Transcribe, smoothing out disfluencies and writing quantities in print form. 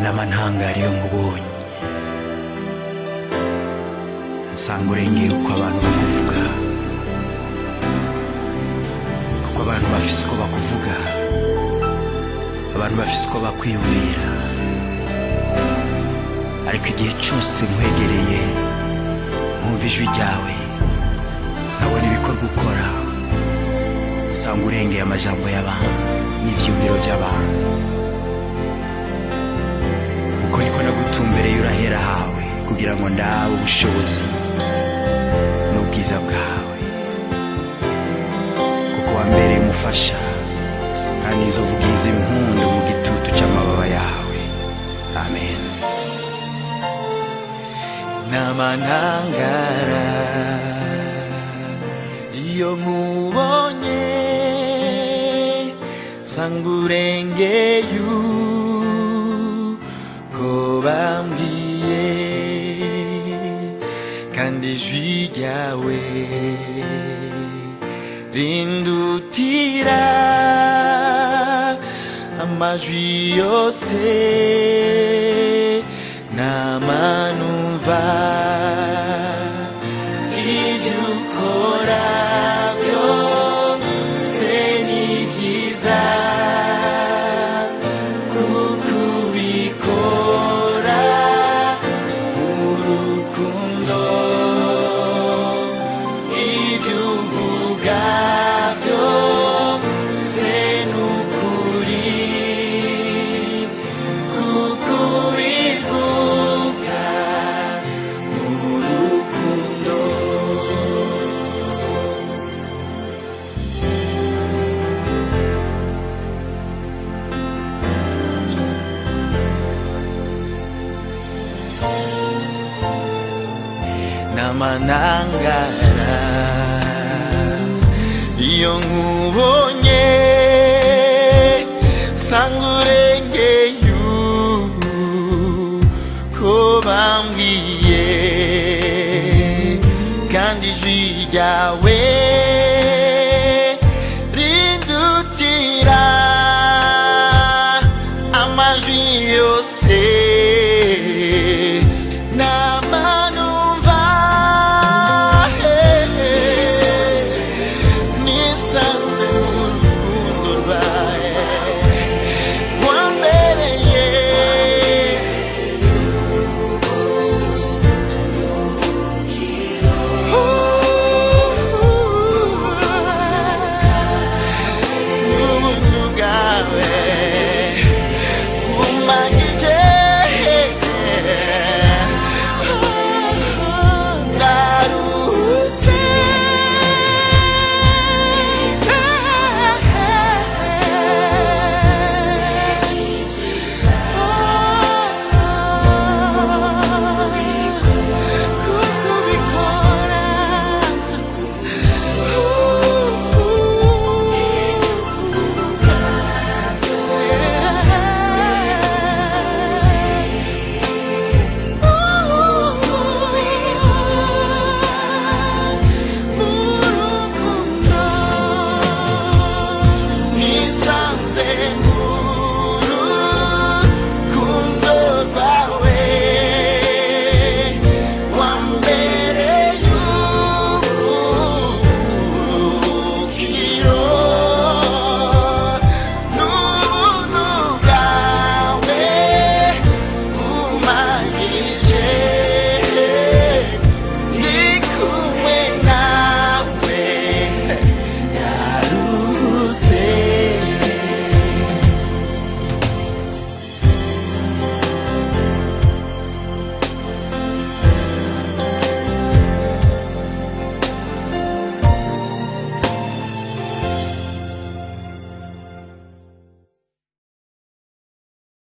n'amantangari yo nkubonye nsanga urengeye uko abantu bakuvuga, kuko abantu bafise uko bakuvuga, abantu bafise uko bakwiyumvira, ariko igihe cyose nkwegereye nkumva ijwi ryawe nkabona ibikorwa ukora nsanga urengeye amajambo y'abantu n'ivyiyumviro by'abantu. Uko niko nagutumbereye urahera hawe kugira ngo ndabe ubushobozi n'ubwiza bwawe, kuko wambereye umufasha kandi nzovugiriza impundu mu gitutu c'amababa yawe. Amen. N'amantangara iyo nkubonye nsanga urengeye uko bambwiye, kandi ijwi ryawe rindutira amajwi yose n'amanumva. Ibyo ukora byose ni byiza kuko ubikora urukundo. Ibyo uvuga byose ni ukuri kuko ubivuga urukundo. N'amantangara iyo nkubonye nsanga urengeye uko bambwiye, kandi ijwi ryawe rindutira amajwi yose n'amanumva. Nisanze mu rukundo rwawe wambereye ubuntu bwawe bumanyije. Ndaruhutse nisanze